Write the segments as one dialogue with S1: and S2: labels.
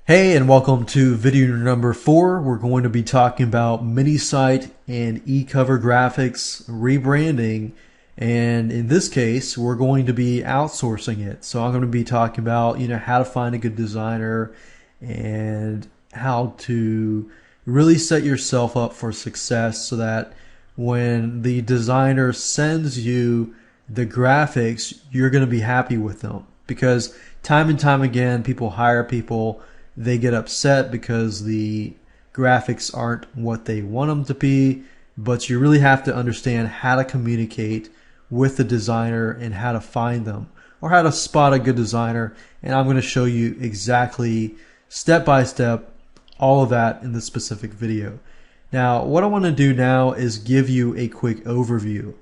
S1: Hey, and welcome to video number 4. We're going to be talking about mini site and e-cover graphics rebranding, and in this case we're going to be outsourcing it. So I'm going to be talking about how to find a good designer and how to really set yourself up for success so that when the designer sends you the graphics, you're going to be happy with them. Because time and time again, people hire people, they get upset because the graphics aren't what they want them to be, but you really have to understand how to communicate with the designer and how to find them or how to spot a good designer. And I'm going to show you exactly step by step all of that in this specific video. Now, what I want to do now is give you a quick overview.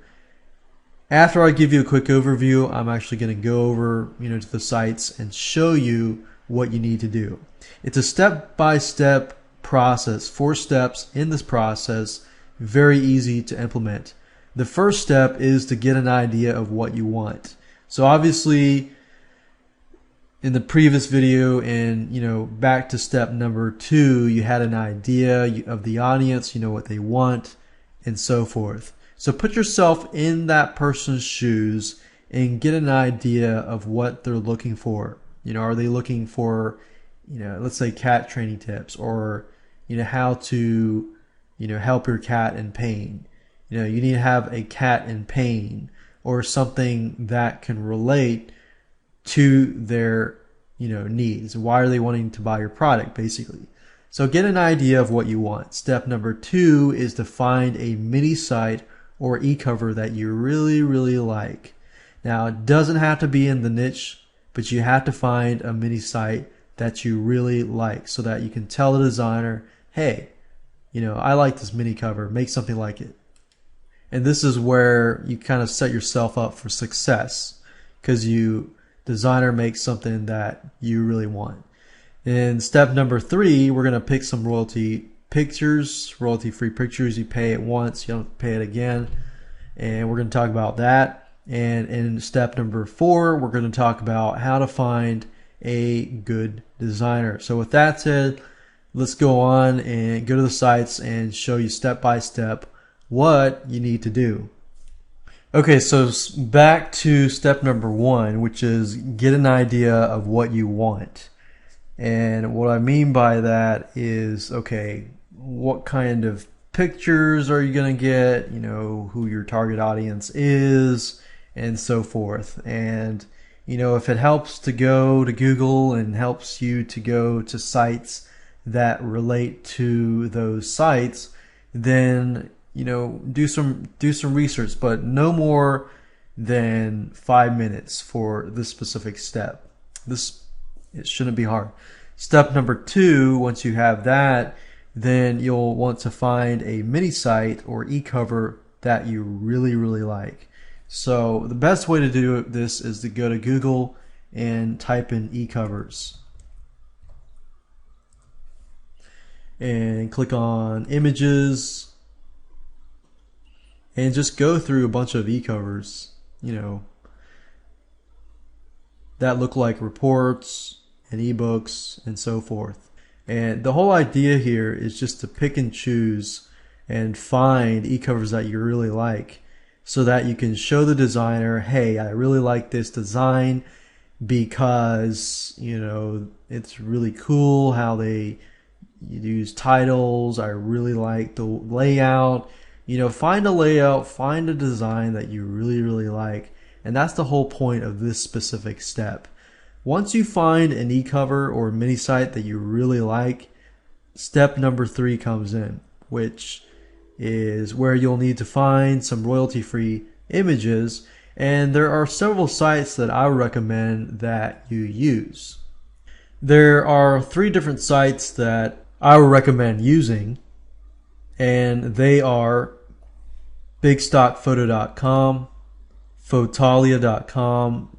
S1: After I give you a quick overview, I'm actually going to go over to the sites and show you what you need to do. It's a step-by-step process, 4 steps in this process, very easy to implement. The first step is to get an idea of what you want. So obviously in the previous video and back to step number 2, you had an idea of the audience, what they want and so forth. So put yourself in that person's shoes and get an idea of what they're looking for. Are they looking for, let's say cat training tips, or, how to, help your cat in pain. You need to have a cat in pain or something that can relate to their, needs. Why are they wanting to buy your product, basically? So get an idea of what you want. Step number 2 is to find a mini site or e-cover that you really, really like. Now, it doesn't have to be in the niche, but you have to find a mini site that you really like so that you can tell the designer, hey, I like this mini cover, make something like it. And this is where you kind of set yourself up for success, because designer makes something that you really want. In step number 3, we're going to pick some royalty pictures, royalty-free pictures. You pay it once, you don't pay it again. And we're going to talk about that. And in step number 4, we're going to talk about how to find a good designer. So with that said, let's go on and go to the sites and show you step by step what you need to do. Okay, so back to step number 1, which is get an idea of what you want. And what I mean by that is, okay, what kind of pictures are you going to get, who your target audience is, and so forth. And if it helps to go to Google and helps you to go to sites that relate to those sites, then do some research, but no more than 5 minutes for this specific step. It shouldn't be hard. Step number 2, once you have that, then you'll want to find a mini site or e-cover that you really, really like. So the best way to do this is to go to Google and type in e-covers and click on images and just go through a bunch of e-covers that look like reports and ebooks and so forth. And the whole idea here is just to pick and choose and find e-covers that you really like, so that you can show the designer, hey, I really like this design because, it's really cool how they use titles. I really like the layout. Find a layout, find a design that you really, really like. And that's the whole point of this specific step. Once you find an e-cover or mini site that you really like, step number 3 comes in, which is where you'll need to find some royalty-free images, and there are several sites that I would recommend that you use. There are 3 different sites that I would recommend using, and they are bigstockphoto.com, photalia.com,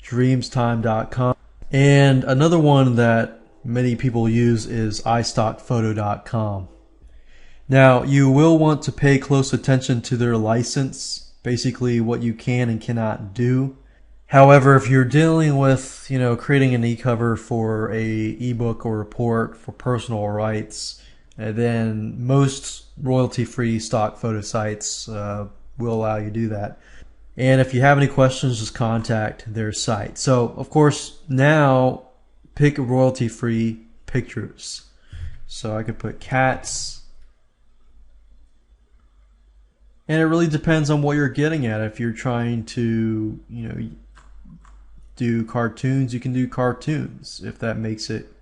S1: dreamstime.com, and another one that many people use is istockphoto.com. Now, you will want to pay close attention to their license, basically what you can and cannot do. However, if you're dealing with, creating an e-cover for a ebook or report for personal rights, then most royalty-free stock photo sites will allow you to do that. And if you have any questions, just contact their site. So, of course, now pick royalty-free pictures. So I could put cats. And it really depends on what you're getting at. If you're trying to, do cartoons, you can do cartoons if that makes it,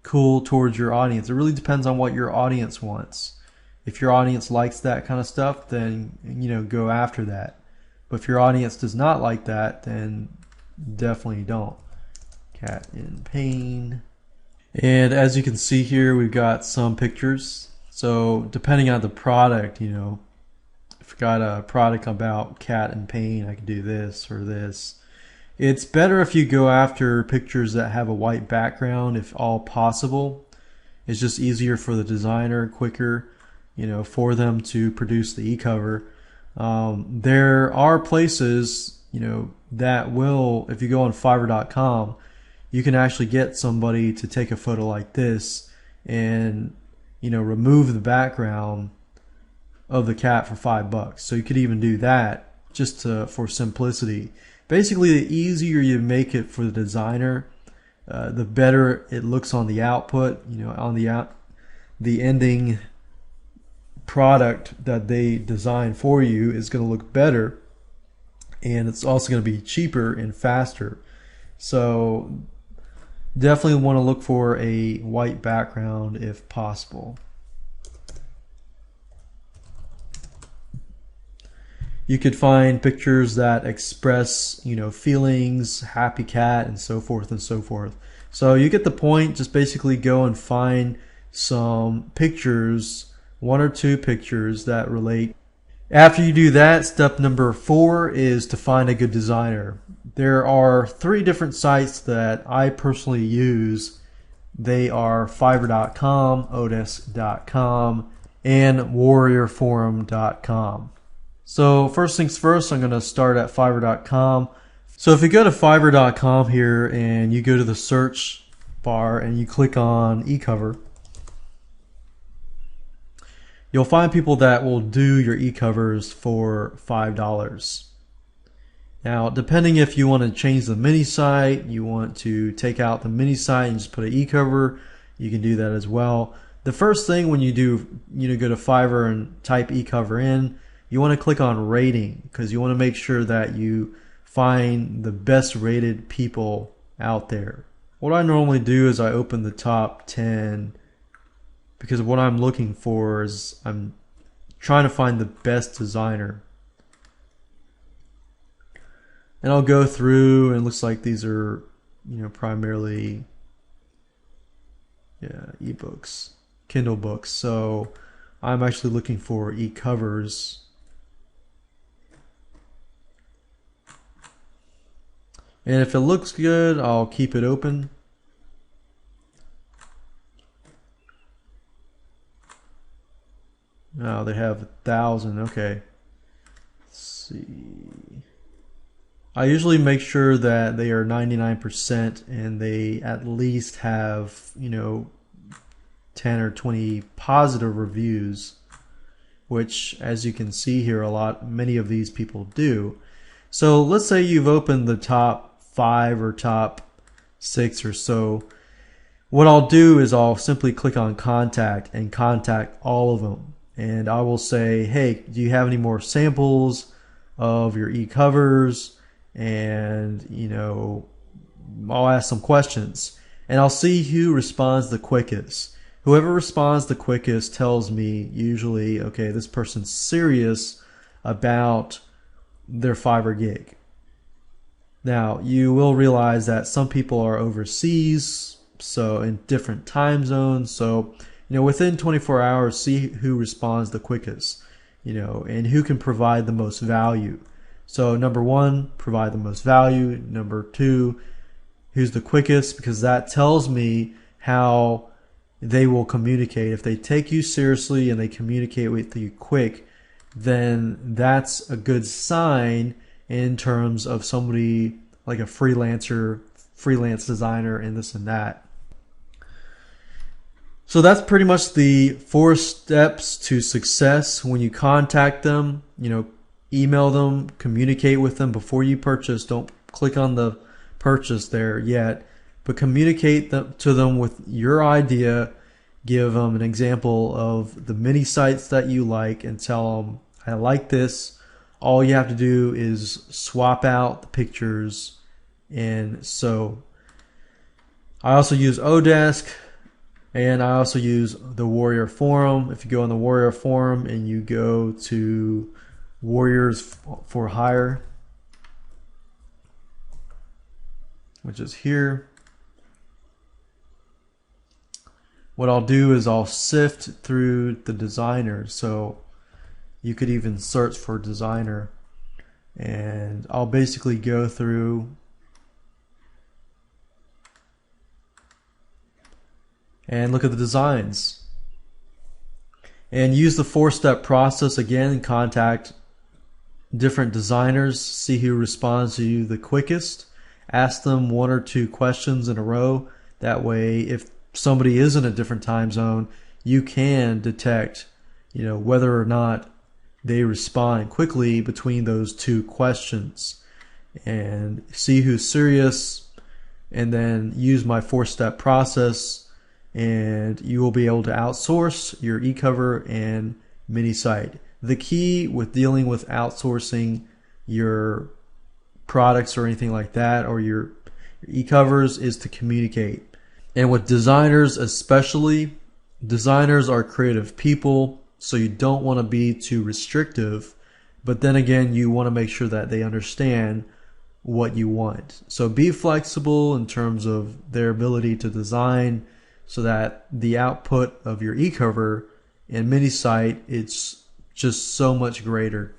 S1: cool towards your audience. It really depends on what your audience wants. If your audience likes that kind of stuff, then, go after that. But if your audience does not like that, then definitely don't. Cat in pain. And as you can see here, we've got some pictures. So depending on the product, if I got a product about cat in pain, I can do this or this. It's better if you go after pictures that have a white background, if all possible. It's just easier for the designer, quicker, for them to produce the e-cover. There are places, that will, if you go on Fiverr.com, you can actually get somebody to take a photo like this and, remove the background of the cat for $5. So you could even do that just for simplicity. Basically, the easier you make it for the designer, the better it looks on the output. On the ending product that they design for you is going to look better, and it's also going to be cheaper and faster. So definitely want to look for a white background if possible. You could find pictures that express, feelings, happy cat, and so forth and so forth. So you get the point. Just basically go and find some pictures, 1 or 2 pictures that relate. After you do that, step number 4 is to find a good designer. There are 3 different sites that I personally use. They are Fiverr.com, Otis.com, and WarriorForum.com. So first things first, I'm going to start at Fiverr.com. So if you go to Fiverr.com here and you go to the search bar and you click on e-cover, you'll find people that will do your e-covers for $5. Now, depending if you want to change the mini site, you want to take out the mini site and just put an e-cover, you can do that as well. The first thing when you do, go to Fiverr and type e-cover in, you want to click on rating, because you want to make sure that you find the best rated people out there. What I normally do is I open the top 10, because what I'm looking for is I'm trying to find the best designer. And I'll go through, and it looks like these are, primarily ebooks, Kindle books. So I'm actually looking for e-covers. And if it looks good, I'll keep it open. Oh, they have 1,000. Okay. Let's see. I usually make sure that they are 99% and they at least have, 10 or 20 positive reviews, which, as you can see here, many of these people do. So let's say you've opened the top 5 or top 6 or so. What I'll do is I'll simply click on contact and contact all of them. And I will say, hey, do you have any more samples of your e-covers? And, I'll ask some questions. And I'll see who responds the quickest. Whoever responds the quickest tells me usually, okay, this person's serious about their Fiverr gig. Now, you will realize that some people are overseas, so in different time zones. So, within 24 hours, see who responds the quickest, and who can provide the most value. So number 1, provide the most value. Number 2, who's the quickest, because that tells me how they will communicate. If they take you seriously and they communicate with you quick, then that's a good sign, in terms of somebody like a freelance designer, and this and that. So that's pretty much the 4 steps to success when you contact them. Email them, communicate with them before you purchase. Don't click on the purchase there yet, but communicate to them with your idea. Give them an example of the mini sites that you like and tell them, I like this. All you have to do is swap out the pictures. And so I also use Odesk, and I also use the Warrior Forum. If you go on the Warrior Forum and you go to Warriors for Hire, which is here, what I'll do is I'll sift through the designers. So you could even search for designer, and I'll basically go through and look at the designs and use the 4-step process again. Contact different designers, see who responds to you the quickest, ask them 1 or 2 questions in a row. That way, if somebody is in a different time zone, you can detect whether or not they respond quickly between those 2 questions, and see who's serious, and then use my 4-step process, and you will be able to outsource your e-cover and mini site. The key with dealing with outsourcing your products or anything like that, or your e-covers, is to communicate. And with designers especially, designers are creative people, so you don't want to be too restrictive, but then again, you want to make sure that they understand what you want. So be flexible in terms of their ability to design, so that the output of your e-cover and mini site, it's just so much greater.